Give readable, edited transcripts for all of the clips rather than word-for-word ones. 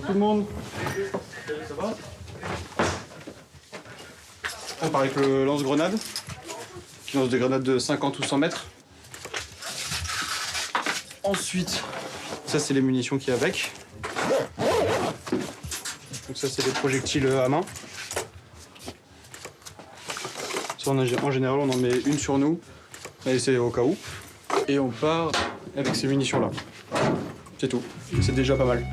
tout le monde. Ça va? On part avec le lance-grenade, qui lance des grenades de 50 ou 100 mètres. Ensuite, ça c'est les munitions qu'il y a avec. Donc ça c'est des projectiles à main. Ça, en général on en met une sur nous, et c'est au cas où. Et on part avec ces munitions là. C'est tout, c'est déjà pas mal.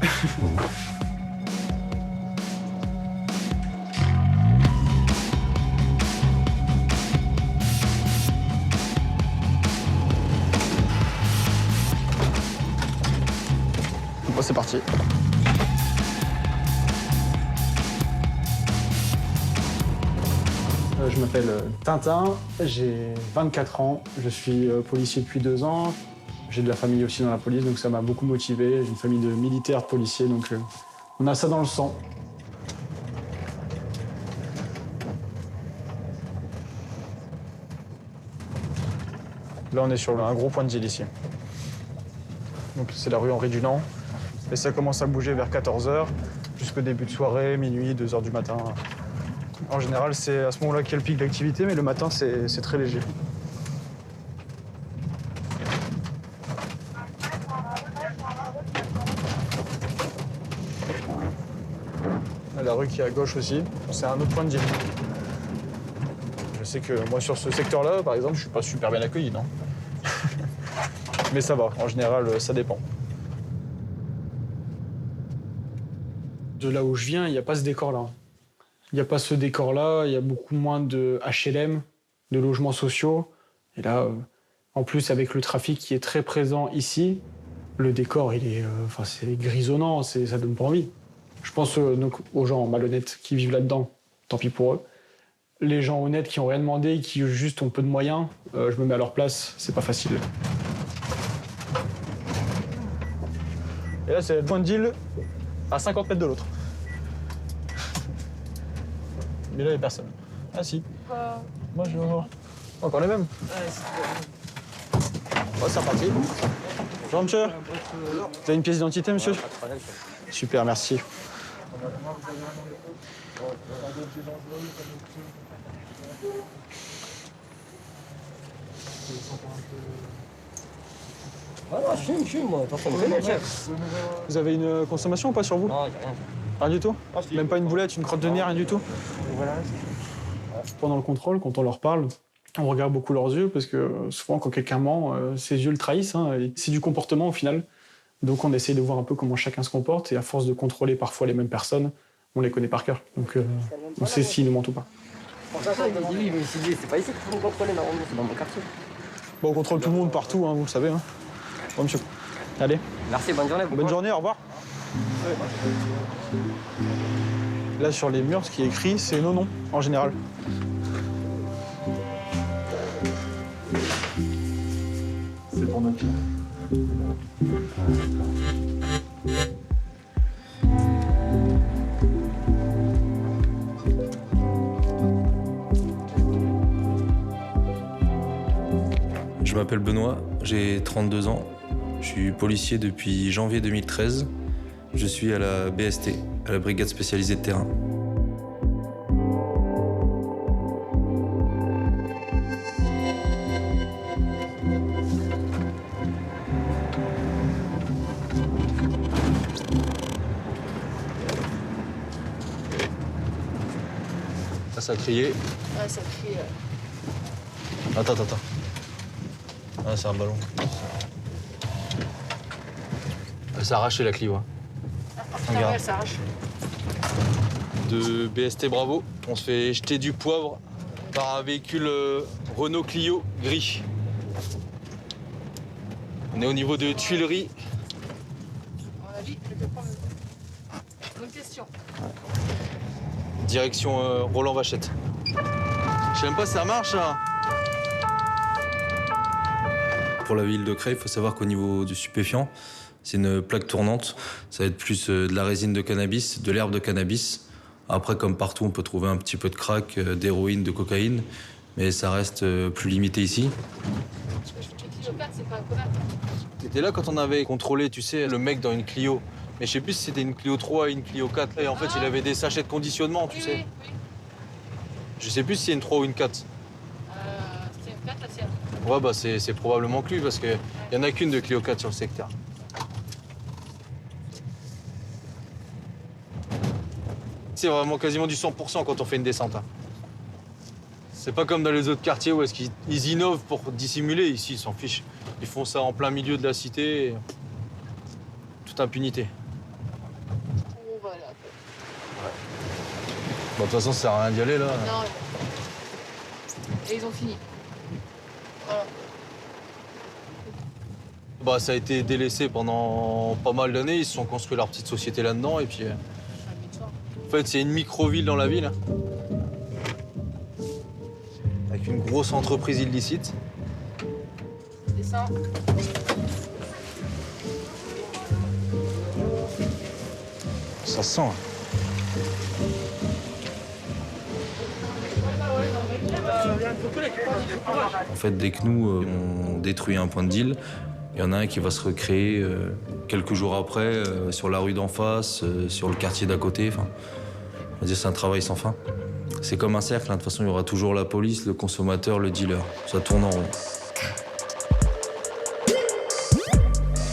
Bon, c'est parti. Je m'appelle Tintin, j'ai 24 ans, je suis policier depuis 2 ans. J'ai de la famille aussi dans la police, donc ça m'a beaucoup motivé. J'ai une famille de militaires, de policiers, donc on a ça dans le sang. Là, on est sur un gros point de deal ici. Donc c'est la rue Henri Dunant. Et ça commence à bouger vers 14h, jusqu'au début de soirée, minuit, 2h du matin. En général, c'est à ce moment-là qu'il y a le pic d'activité, mais le matin, c'est très léger. La rue qui est à gauche aussi, c'est un autre point de deal. Je sais que moi, sur ce secteur-là, par exemple, je suis pas super bien accueilli, non? Mais ça va, en général, ça dépend. De là où je viens, il n'y a pas ce décor-là. Il n'y a pas ce décor-là, il y a beaucoup moins de HLM, de logements sociaux. Et là, en plus, avec le trafic qui est très présent ici, le décor, c'est grisonnant, ça donne pas envie. Je pense donc aux gens malhonnêtes qui vivent là-dedans, tant pis pour eux. Les gens honnêtes qui n'ont rien demandé, qui juste ont peu de moyens, je me mets à leur place, c'est pas facile. Et là, c'est le point de deal à 50 mètres de l'autre. Mais là, il n'y a personne. Ah si. Bonjour. Encore les mêmes. Oh, c'est reparti. Bonjour, monsieur. Vous avez une pièce d'identité, monsieur? Super, merci. Vous avez une consommation ou pas sur vous? Non, rien. Rien du tout? Même pas une boulette, une crotte de nez, rien du tout? Pendant le contrôle, quand on leur parle, on regarde beaucoup leurs yeux parce que souvent quand quelqu'un ment, ses yeux le trahissent. C'est du comportement au final. Donc on essaye de voir un peu comment chacun se comporte et à force de contrôler parfois les mêmes personnes, on les connaît par cœur. Donc on sait s'ils nous mentent ou pas. Pour ça, il m'a dit oui, je me suis dit, c'est pas ici qu'il faut me contrôler, normalement, c'est dans mon quartier. Bon, on contrôle tout le monde partout, vous le savez. Bon, monsieur. Allez. Merci, bonne journée. Bonne journée, au revoir. Là, sur les murs, ce qui est écrit, c'est non, en général. C'est pour notre fille. Je m'appelle Benoît, j'ai 32 ans. Je suis policier depuis janvier 2013. Je suis à la BST, à la brigade spécialisée de terrain. Ça a crié. Ouais, ça crie. Attends. Ah, c'est un ballon. Ça a arraché la Clio. Ah ouais, ça arrache. De BST Bravo, on se fait jeter du poivre par un véhicule Renault Clio gris. On est au niveau de Tuileries. À mon avis, je vais prendre une question. Direction Roland Vachette. Je sais même pas si ça marche, ça. Pour la ville de Creil, il faut savoir qu'au niveau du stupéfiant, c'est une plaque tournante. Ça va être plus de la résine de cannabis, de l'herbe de cannabis. Après, comme partout, on peut trouver un petit peu de crack, d'héroïne, de cocaïne, mais ça reste plus limité ici. Kilo 4, c'est pas un connard. T'étais là quand on avait contrôlé, tu sais, le mec dans une Clio Mais je sais plus si c'était une Clio 3 et une Clio 4. Et en fait, il avait des sachets de conditionnement, tu sais. Oui. Je sais plus si c'est une 3 ou une 4. C'était une 4 la sienne. Ouais, bah c'est probablement que lui, parce qu'il y en a qu'une de Clio 4 sur le secteur. C'est vraiment quasiment du 100% quand on fait une descente. Hein. C'est pas comme dans les autres quartiers où est-ce qu'ils innovent pour dissimuler. Ici, ils s'en fichent. Ils font ça en plein milieu de la cité. Et... toute impunité. Oh, voilà. Bon, de toute façon, ça sert à rien d'y aller, là. Non. Et ils ont fini. Voilà. Bah, ça a été délaissé pendant pas mal d'années. Ils se sont construits leur petite société là-dedans. Et puis, en fait, c'est une micro-ville dans la ville. Avec une grosse entreprise illicite. Descends. Ça sent. Hein. En fait, dès que nous, on détruit un point de deal, il y en a un qui va se recréer quelques jours après sur la rue d'en face, sur le quartier d'à côté. Enfin, on va dire c'est un travail sans fin. C'est comme un cercle, hein. De toute façon, il y aura toujours la police, le consommateur, le dealer. Ça tourne en rond.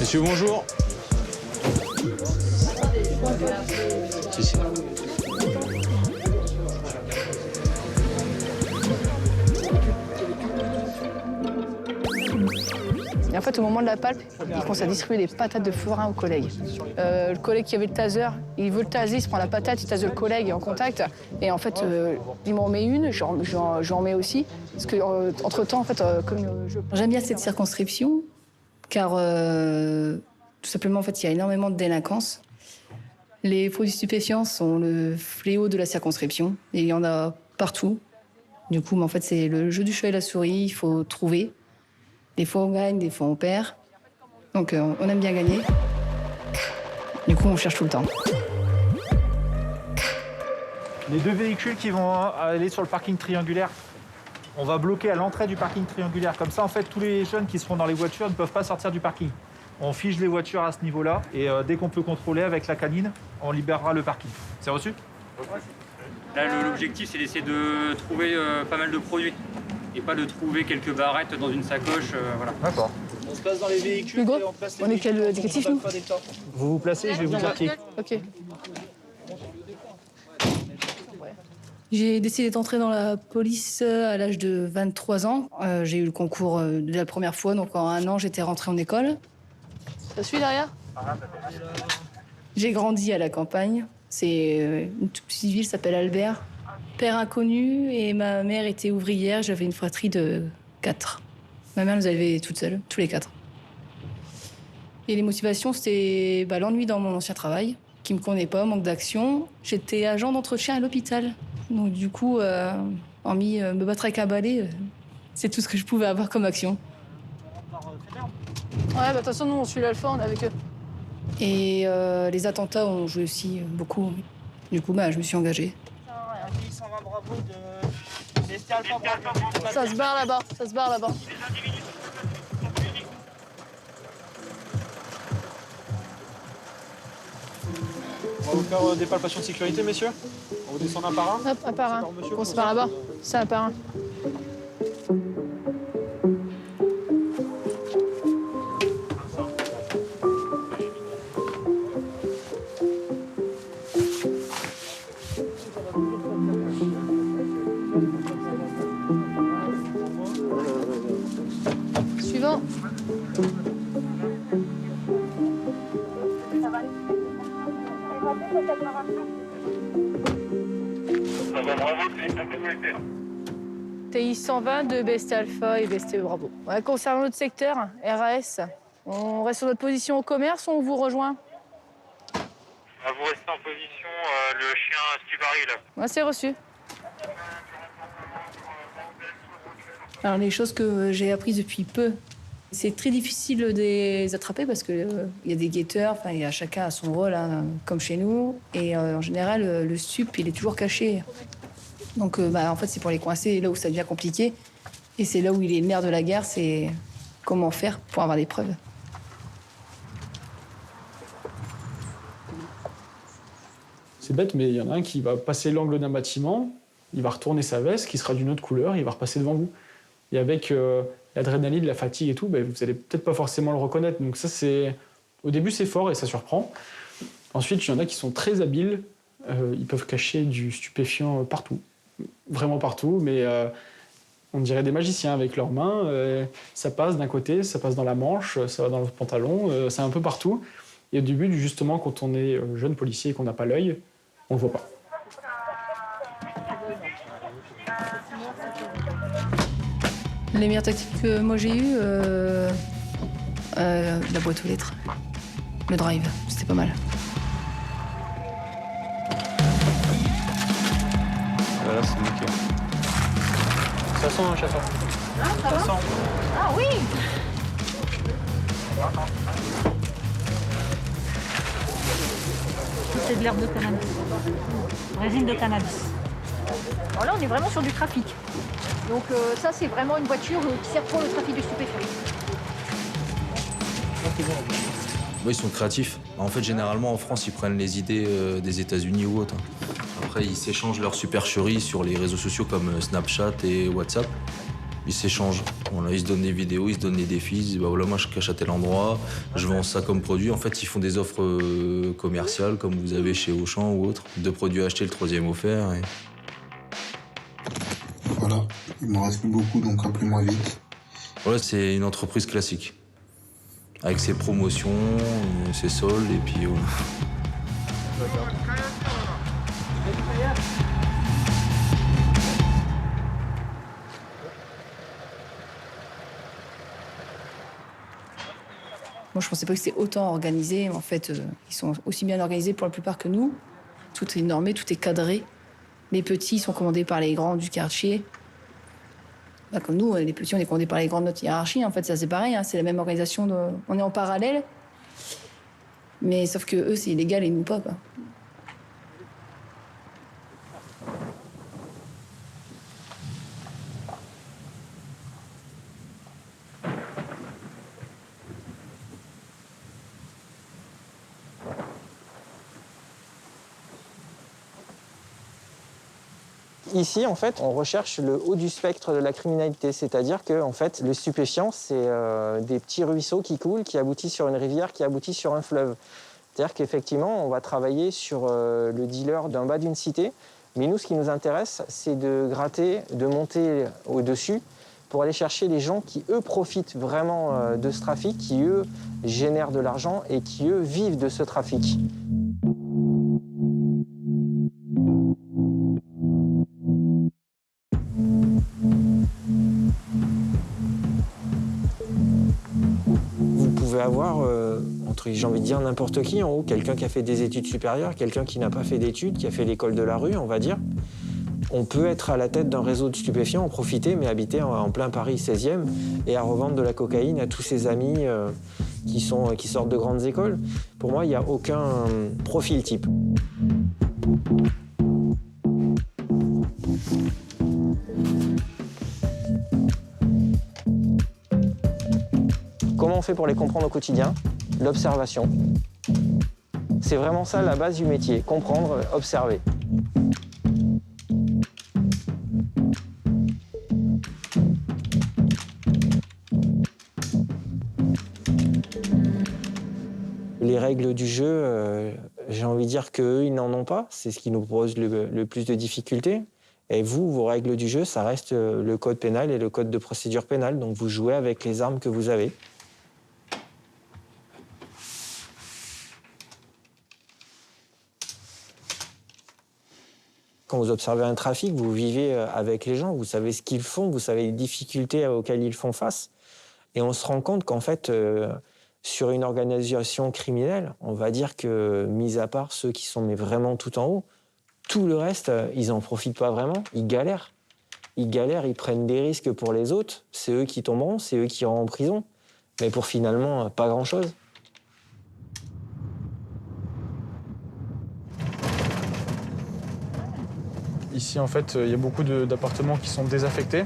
Messieurs, bonjour. Si. Et en fait, au moment de la palpe, il commence à distribuer des patates de forain aux collègues. Le collègue qui avait le taser, il veut le taser, il se prend la patate, il tase le collègue en contact. Et en fait, il m'en met une, j'en mets aussi. Parce que entre-temps, en fait, j'aime bien cette circonscription, car tout simplement, en fait, il y a énormément de délinquance. Les produits stupéfiants sont le fléau de la circonscription, et il y en a partout. Du coup, en fait, c'est le jeu du chat et la souris, il faut trouver. Des fois, on gagne, des fois, on perd. Donc, on aime bien gagner. Du coup, on cherche tout le temps. Les deux véhicules qui vont aller sur le parking triangulaire, on va bloquer à l'entrée du parking triangulaire. Comme ça, en fait, tous les jeunes qui seront dans les voitures ne peuvent pas sortir du parking. On fige les voitures à ce niveau-là et dès qu'on peut contrôler avec la canine, on libérera le parking. C'est reçu ? Là, l'objectif, c'est d'essayer de trouver pas mal de produits et pas de trouver quelques barrettes dans une sacoche. Voilà. D'accord. On se place dans les véhicules. Hugo, et on place les on est quel véhicules, détective, on nous donne pas des temps. Vous vous placez, je vais vous dire qui. Ok. J'ai décidé d'entrer dans la police à l'âge de 23 ans. J'ai eu le concours de la première fois, donc en 1 an, j'étais rentrée en école. Ça suit derrière? J'ai grandi à la campagne. C'est une toute petite ville, s'appelle Albert. Père inconnu et ma mère était ouvrière. J'avais une fratrie de 4. Ma mère nous élevait toutes seules, tous les 4. Et les motivations, c'était l'ennui dans mon ancien travail, qui me connaît pas, manque d'action. J'étais agent d'entretien à l'hôpital. Donc du coup, hormis me battre avec un balai, c'est tout ce que je pouvais avoir comme action. Ouais, de toute façon, nous, on suit l'alpha, on est avec eux. Et les attentats ont joué aussi beaucoup. Du coup, je me suis engagée. Ça se barre là-bas, ça se barre là-bas. On va vous faire des palpations de sécurité, messieurs. On vous descend un par un. Hop, un par un. Monsieur, On se barre là-bas. C'est un par un. Suivant. TI 120 de BST Alpha et BST Bravo. Ouais, concernant notre secteur, RAS, on reste sur notre position au commerce ou on vous rejoint? Vous restez en position, le chien Stubari là. Ouais, c'est reçu. Alors les choses que j'ai apprises depuis peu, c'est très difficile de les attraper parce que il y a des guetteurs, il y a chacun a son rôle, hein, comme chez nous. Et en général, le stup, il est toujours caché. Donc en fait, c'est pour les coincer là où ça devient compliqué. Et c'est là où il est le nerf de la guerre, c'est comment faire pour avoir des preuves. C'est bête, mais il y en a un qui va passer l'angle d'un bâtiment, il va retourner sa veste, qui sera d'une autre couleur, il va repasser devant vous. Et avec l'adrénaline, la fatigue et tout, vous n'allez peut-être pas forcément le reconnaître. Donc ça, au début, c'est fort et ça surprend. Ensuite, il y en a qui sont très habiles. Ils peuvent cacher du stupéfiant partout. Vraiment partout, mais on dirait des magiciens avec leurs mains. Ça passe d'un côté, ça passe dans la manche, ça va dans le pantalon, c'est un peu partout. Et au début, justement, quand on est jeune policier et qu'on n'a pas l'œil, on ne le voit pas. Les meilleures tactiques que moi j'ai eues, la boîte aux lettres, le drive, c'était pas mal. Voilà, c'est nickel. Ça sent un chasseur. Ah, ça va ? Ah oui ! C'est de l'herbe de cannabis. Résine de cannabis. Alors là, on est vraiment sur du trafic. Donc ça, c'est vraiment une voiture qui sert pour le trafic de stupéfiants. Ils sont créatifs. En fait, généralement, en France, ils prennent les idées des États-Unis ou autres. Après, ils s'échangent leurs supercheries sur les réseaux sociaux comme Snapchat et WhatsApp. Ils s'échangent. Voilà, ils se donnent des vidéos, ils se donnent des défis. Ils disent, bah voilà, moi, je cache à tel endroit, je vends ça comme produit. En fait, ils font des offres commerciales, comme vous avez chez Auchan ou autre. 2 produits achetés, le 3e offert. Et... Voilà, il m'en reste plus beaucoup, donc appelez-moi vite. Voilà, c'est une entreprise classique. Avec ses promotions, ses soldes, et puis voilà. Moi, je pensais pas que c'était autant organisé. En fait, ils sont aussi bien organisés pour la plupart que nous. Tout est normé, tout est cadré. Les petits sont commandés par les grands du quartier. Bah, comme nous, les petits, on est commandés par les grands de notre hiérarchie. En fait, ça, c'est pareil. Hein, c'est la même organisation. On est en parallèle. Mais sauf que eux, c'est illégal et nous pas, quoi. Ici, en fait, on recherche le haut du spectre de la criminalité, c'est-à-dire que, en fait, le stupéfiant, c'est des petits ruisseaux qui coulent, qui aboutissent sur une rivière, qui aboutissent sur un fleuve. C'est-à-dire qu'effectivement, on va travailler sur le dealer d'un bas d'une cité, mais nous, ce qui nous intéresse, c'est de gratter, de monter au-dessus pour aller chercher les gens qui, eux, profitent vraiment de ce trafic, qui, eux, génèrent de l'argent et qui, eux, vivent de ce trafic. Avoir, j'ai envie de dire, n'importe qui en haut, quelqu'un qui a fait des études supérieures, quelqu'un qui n'a pas fait d'études, qui a fait l'école de la rue, on va dire. On peut être à la tête d'un réseau de stupéfiants, en profiter, mais habiter en plein Paris 16e et à revendre de la cocaïne à tous ses amis qui sortent de grandes écoles. Pour moi, il n'y a aucun profil type. Comment on fait pour les comprendre au quotidien? L'observation. C'est vraiment ça la base du métier, comprendre, observer. Les règles du jeu, j'ai envie de dire qu'eux, ils n'en ont pas. C'est ce qui nous pose le plus de difficultés. Et vous, vos règles du jeu, ça reste le code pénal et le code de procédure pénale. Donc vous jouez avec les armes que vous avez. Quand vous observez un trafic, vous vivez avec les gens, vous savez ce qu'ils font, vous savez les difficultés auxquelles ils font face. Et on se rend compte qu'en fait, sur une organisation criminelle, on va dire que, mis à part ceux qui sont vraiment tout en haut, tout le reste, ils n'en profitent pas vraiment, ils galèrent. Ils galèrent, ils prennent des risques pour les autres, c'est eux qui tomberont, c'est eux qui iront en prison, mais pour finalement pas grand-chose. Ici, en fait, il y a beaucoup d'appartements qui sont désaffectés.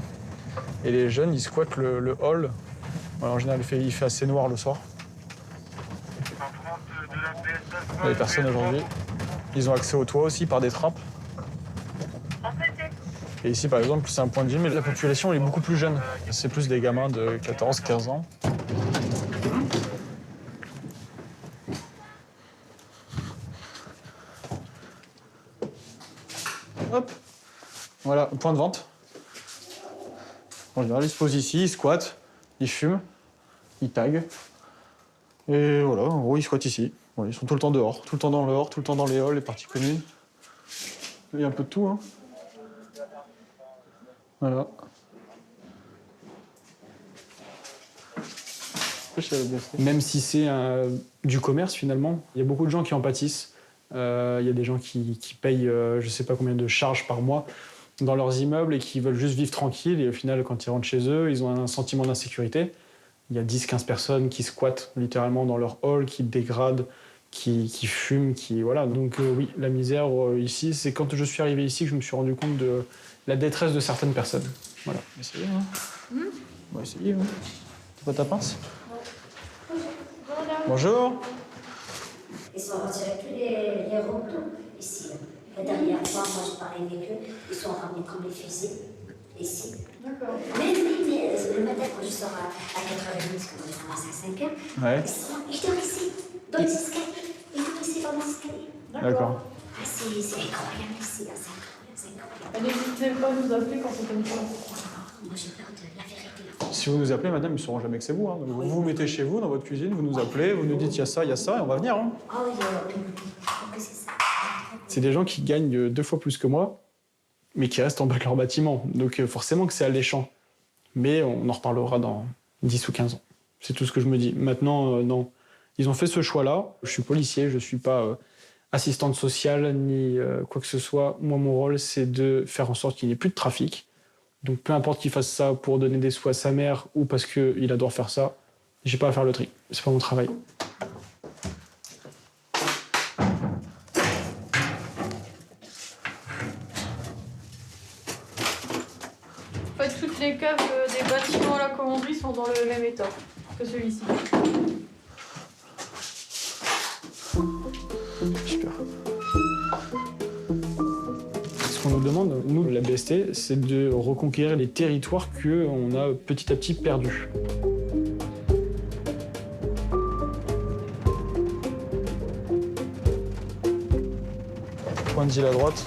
Et les jeunes, ils squattent le hall. Alors, en général, il fait assez noir le soir. Il n'y a personne aujourd'hui. Ils ont accès au toit aussi par des trappes. Et ici, par exemple, c'est un point de vie, mais la population est beaucoup plus jeune. C'est plus des gamins de 14, 15 ans. Hop. Voilà, point de vente. En général, ils se posent ici, ils squattent, ils fument, ils taguent. Et voilà, en gros, ils squattent ici. Voilà, ils sont tout le temps dehors, tout le temps dans le hall, tout le temps dans les halls, les parties communes. Il y a un peu de tout, hein. Voilà. Même si c'est du commerce, finalement, il y a beaucoup de gens qui en pâtissent. Il y a des gens qui payent je ne sais pas combien de charges par mois dans leurs immeubles et qui veulent juste vivre tranquille. Et au final, quand ils rentrent chez eux, ils ont un sentiment d'insécurité. Il y a 10-15 personnes qui squattent littéralement dans leur hall, qui dégradent, qui fument, voilà. Donc oui, la misère ici, c'est quand je suis arrivé ici que je me suis rendu compte de la détresse de certaines personnes. Voilà. Essayez, hein. On va essayer, hein. C'est pas ta pince? Bonjour. Ils sont retirés tous les roteaux ici. La dernière fois, moi je parlais avec eux, ils sont ramenés comme les fusils ici. D'accord. Mais le matin, quand je sors à 4h30, parce que moi je commence à 5h, Ouais. ils dorment ici, dans les escaliers. Ils dorment ici dans les escaliers. D'accord. Ah, c'est incroyable ici, c'est incroyable. N'hésitez pas à nous appeler quand c'est comme ça. Moi j'ai peur de la vérité. Si vous nous appelez, madame, ils ne sauront jamais que c'est vous. Hein. Donc, vous vous mettez chez vous, dans votre cuisine, vous nous appelez, vous nous dites il y a ça, et on va venir. Hein. Ah oui, c'est ça. C'est des gens qui gagnent 2 fois plus que moi, mais qui restent en bas de leur bâtiment. Donc forcément que c'est alléchant. Mais on en reparlera dans 10 ou 15 ans. C'est tout ce que je me dis. Maintenant, non. Ils ont fait ce choix-là. Je suis policier, je ne suis pas assistante sociale ni quoi que ce soit. Moi, mon rôle, c'est de faire en sorte qu'il n'y ait plus de trafic. Donc peu importe qu'il fasse ça pour donner des sous à sa mère ou parce qu'il adore faire ça, j'ai pas à faire le tri. C'est pas mon travail. En fait, toutes les caves des bâtiments à la commanderie sont dans le même état que celui-ci. Super. Ce qu'on nous demande, nous, la BST, c'est de reconquérir les territoires qu'on a petit à petit perdus. Point de deal à droite.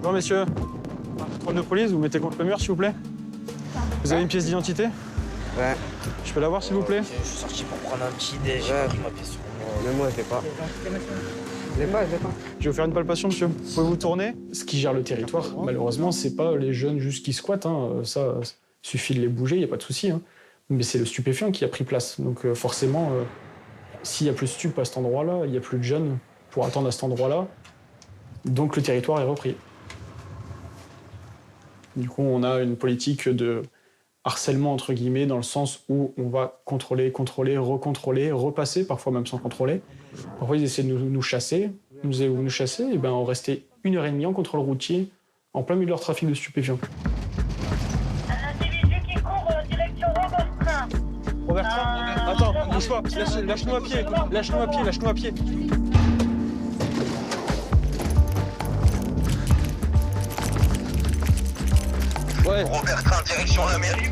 Bon, messieurs, contrôle de police, vous mettez contre le mur, s'il vous plaît. Vous avez une pièce d'identité? Ouais. Je peux l'avoir, s'il vous plaît? Je suis sorti pour prendre un petit déj, j'ai pris ma pièce sur moi. Mais moi, je l'ai pas. Je l'ai pas. Je vais vous faire une palpation, monsieur. Vous pouvez vous tourner? Ce qui gère le territoire, malheureusement, c'est pas les jeunes juste qui squattent. Hein. Ça suffit de les bouger, il n'y a pas de souci. Hein. Mais c'est le stupéfiant qui a pris place. Donc forcément, s'il n'y a plus de stup à cet endroit-là, il n'y a plus de jeunes pour attendre à cet endroit-là. Donc le territoire est repris. Du coup, on a une politique de harcèlement, entre guillemets, dans le sens où on va contrôler, recontrôler, repasser, parfois même sans contrôler. Parfois, ils essaient de nous chasser. Ils nous disaient, vous nous chassez? Et ben, on restait 1h30 en contrôle routier, en plein milieu de leur trafic de stupéfiants. Un individu qui court direction Robert-Train. Robert-Train? Attends, bouge pas, lâche-nous à pied, lâche-nous à pied. Ouais. Robert-Train, direction la mairie.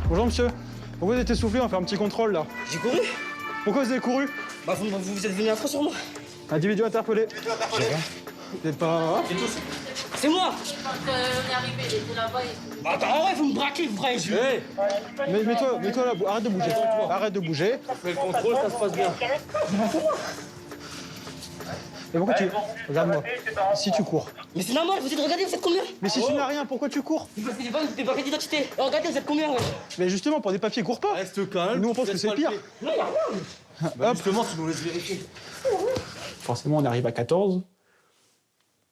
Bonjour monsieur, pourquoi vous êtes essoufflé? On va faire un petit contrôle là. J'ai couru. Pourquoi vous avez couru? Bah vous êtes venu après sur moi. Individu interpellé. J'ai rien. Vous n'êtes pas... C'est moi. Quand on est arrivé, il était là-bas. Bah attends, ouais, vous me braquez, vous braquez. Hey. Mets-toi là, arrête de bouger. Arrête de bouger. Fais le contrôle, ça se passe bien. Et pourquoi tu... Regarde-moi. Si tu cours. Mais c'est normal, vous êtes regardez, vous êtes combien? Mais si tu n'as rien, pourquoi tu cours? Parce que j'ai pas des papiers d'identité. Regardez, vous êtes combien, ouais? Mais justement, pour des papiers, cours pas. Reste calme. Nous, on pense que c'est pire. Non, y'a rien. Bah, justement, tu nous laisses vérifier. Forcément, on arrive à 14.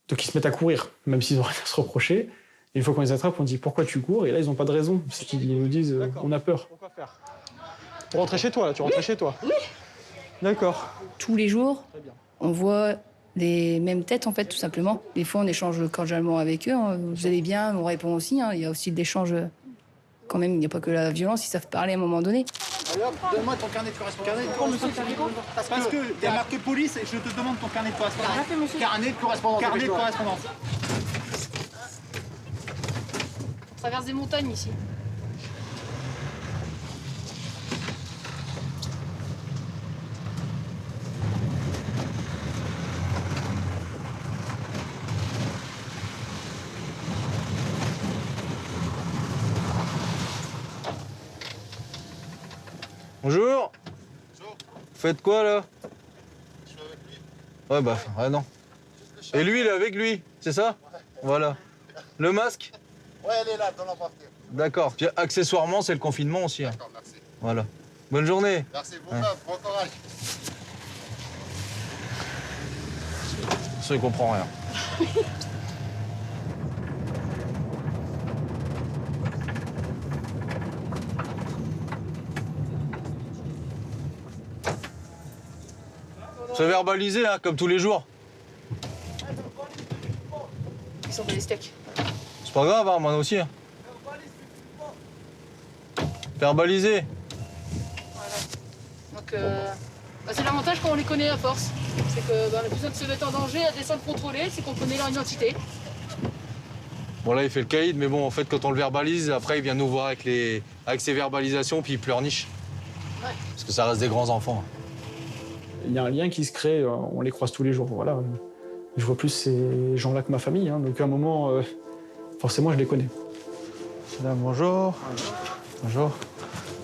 Donc, ils se mettent à courir, même s'ils n'ont rien à se reprocher. Et une fois qu'on les attrape, on dit pourquoi tu cours? Et là, ils n'ont pas de raison. C'est qu'ils nous disent on a peur. Pourquoi faire? Pour rentrer chez toi, là, tu rentres chez toi. Oui. D'accord. Tous les jours, on voit les mêmes têtes, en fait, tout simplement. Des fois, on échange cordialement avec eux. Hein. Vous allez bien? On répond aussi. Hein. Il y a aussi de l'échange Quand même, il n'y a pas que la violence, ils savent parler à un moment donné. Alors, donne-moi ton carnet de correspondance. Parce que il y a marqué police et je te demande ton carnet de correspondance. Carnet de correspondance. Carnet de correspondance. On traverse des montagnes ici. Bonjour. Bonjour. Vous faites quoi là? Je suis avec lui. Ouais bah, ouais non. Et lui il est avec lui, c'est ça? Ouais. Voilà. Le masque? Ouais, elle est là, dans l'embarquer. D'accord. Puis accessoirement, c'est le confinement aussi. Hein. D'accord, merci. Voilà. Bonne journée. Merci vous-même, bon courage. Ça, il comprend rien. C'est verbalisé, hein, comme tous les jours. Ils sont des steaks. C'est pas grave, hein, moi aussi. Hein. Verbalisé. Donc, c'est l'avantage quand on les connaît à force. C'est qu'on a plus besoin de se mettre en danger, à descendre contrôler, c'est qu'on connaît leur identité. Bon, là, il fait le caïd, mais bon, en fait, quand on le verbalise, après, il vient nous voir avec ses verbalisations, puis il pleurniche. Ouais. Parce que ça reste des grands enfants. Il y a un lien qui se crée, on les croise tous les jours, voilà. Je vois plus ces gens-là que ma famille, hein, donc à un moment, forcément, je les connais. Madame, bonjour. Bonjour.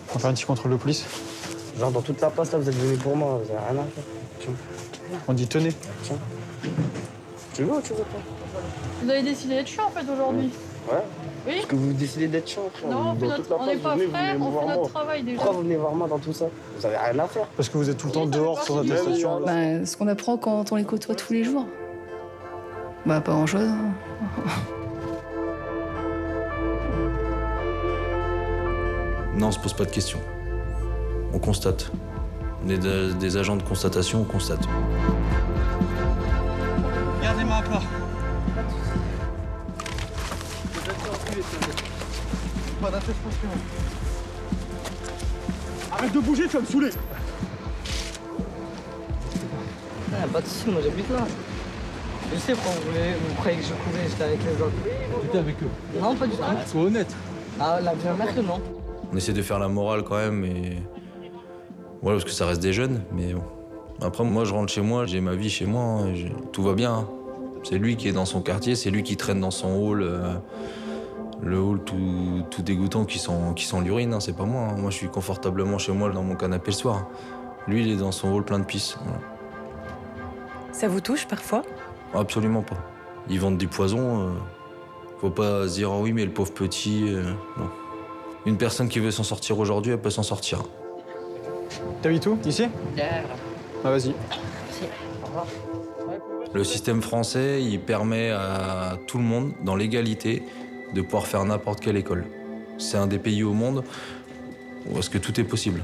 On va faire un petit contrôle de police. Genre dans toute la place là, vous êtes venus pour moi, vous avez rien à faire. Tiens. On dit tenez. Tiens. Tu veux ou tu veux pas? Vous avez décidé d'être chiant en fait aujourd'hui. Ouais. Oui. Parce que vous décidez d'être chiant. Non, on n'est pas frères, on fait notre travail déjà. Pourquoi vous venez voir moi dans tout ça? Vous avez rien à faire. Parce que vous êtes tout le temps dehors sur attestation. Bah, ce qu'on apprend quand on les côtoie tous les jours. Bah, pas grand-chose. Hein. Non, on se pose pas de questions. On constate. On est des agents de constatation, on constate. Gardez-moi à plat. Pas d'attestation. Arrête de bouger, tu vas me saouler. Pas de soucis, moi j'habite là. Je sais pourquoi vous croyez que je courais, j'étais avec les autres. J'étais avec eux. Non, pas du tout. Sois honnête. Ah, la première que non. On essaie de faire la morale quand même, et voilà, parce que ça reste des jeunes, mais bon. Après, moi, je rentre chez moi, j'ai ma vie chez moi, hein, tout va bien. Hein. C'est lui qui est dans son quartier, c'est lui qui traîne dans son hall, le hall tout dégoûtant qui sent l'urine, hein, c'est pas moi. Hein. Moi, je suis confortablement chez moi dans mon canapé le soir. Lui, il est dans son hall plein de pisse. Voilà. Ça vous touche parfois? Absolument pas. Ils vendent du poison, faut pas se dire oh oui, mais le pauvre petit, non. Une personne qui veut s'en sortir aujourd'hui, elle peut s'en sortir. T'habites où? Ici? Ah, vas-y. Merci. Au revoir. Le système français, il permet à tout le monde, dans l'égalité, de pouvoir faire n'importe quelle école. C'est un des pays au monde où est-ce que tout est possible.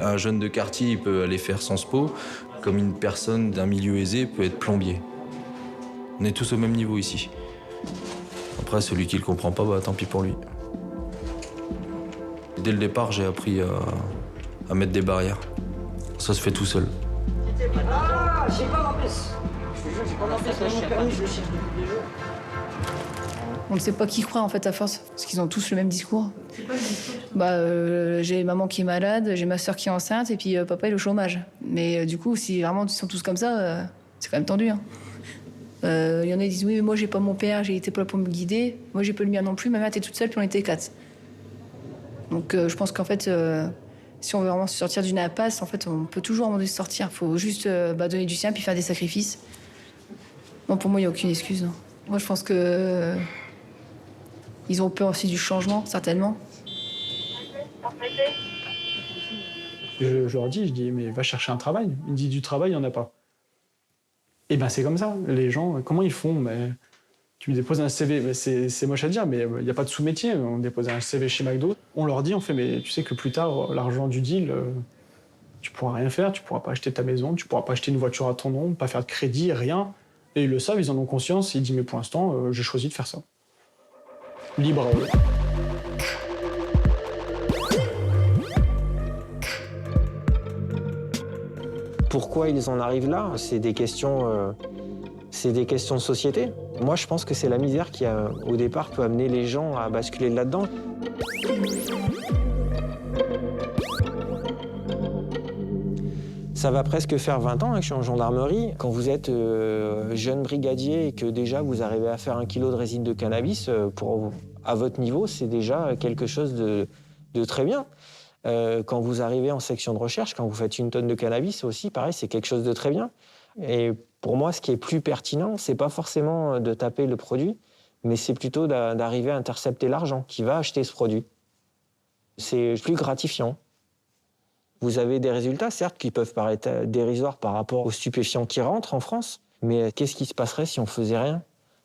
Un jeune de quartier, il peut aller faire Sciences Po, comme une personne d'un milieu aisé peut être plombier. On est tous au même niveau ici. Après, celui qui le comprend pas, bah tant pis pour lui. Dès le départ, j'ai appris à mettre des barrières. Ça se fait tout seul. Ah, j'ai pas ma pièce. J'ai pas ma pièce, là, mon permis, je le cherche depuis des jours. On ne sait pas qui croire en fait à force, parce qu'ils ont tous le même discours. Bah, j'ai maman qui est malade, j'ai ma soeur qui est enceinte, et puis papa est au chômage. Mais du coup, si vraiment ils sont tous comme ça, c'est quand même tendu. Hein. Y en a qui disent oui, mais moi j'ai pas mon père, j'ai été pas là pour me guider. Moi j'ai pas le mien non plus, ma mère était toute seule, puis on était 4. Donc je pense qu'en fait, si on veut vraiment se sortir d'une impasse, en fait, on peut toujours à un moment donné se sortir. Faut juste donner du sien puis faire des sacrifices. Non, pour moi, il n'y a aucune excuse. Non. Moi, je pense que ils ont peur aussi du changement, certainement. Je leur dis, mais va chercher un travail. Il me dit, du travail, il n'y en a pas. Et ben c'est comme ça. Les gens, comment ils font? Mais tu me déposes un CV, mais c'est moche à dire, mais il n'y a pas de sous-métier. On dépose un CV chez McDo. On leur dit, on fait, mais tu sais que plus tard, l'argent du deal, tu pourras rien faire, tu pourras pas acheter ta maison, tu pourras pas acheter une voiture à ton nom, pas faire de crédit, rien. Et ils le savent, ils en ont conscience. Ils disent, mais pour l'instant, j'ai choisi de faire ça. Libre à eux. Pourquoi ils en arrivent là? C'est des questions de société. Moi, je pense que c'est la misère qui, au départ, peut amener les gens à basculer là-dedans. Ça va presque faire 20 ans que je suis en gendarmerie. Quand vous êtes jeune brigadier et que déjà vous arrivez à faire 1 kilo de résine de cannabis, à votre niveau, c'est déjà quelque chose de très bien. Quand vous arrivez en section de recherche, quand vous faites 1 tonne de cannabis, aussi, pareil, c'est quelque chose de très bien. Et pour moi, ce qui est plus pertinent, c'est pas forcément de taper le produit, mais c'est plutôt d'arriver à intercepter l'argent qui va acheter ce produit. C'est plus gratifiant. Vous avez des résultats, certes, qui peuvent paraître dérisoires par rapport aux stupéfiants qui rentrent en France, mais qu'est-ce qui se passerait si on faisait rien?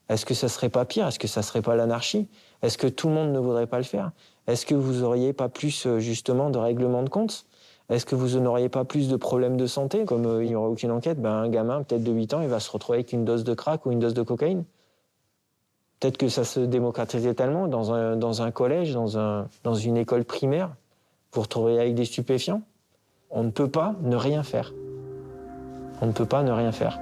Est-ce que ça serait pas pire? Est-ce que ça serait pas l'anarchie? Est-ce que tout le monde ne voudrait pas le faire? Est-ce que vous auriez pas plus, justement, de règlements de compte? Est-ce que vous n'auriez pas plus de problèmes de santé? Comme il n'y aura aucune enquête, un gamin, peut-être de 8 ans, il va se retrouver avec une dose de crack ou une dose de cocaïne. Peut-être que ça se démocratisait tellement dans un collège, dans une école primaire, vous retrouvez avec des stupéfiants. On ne peut pas ne rien faire. On ne peut pas ne rien faire.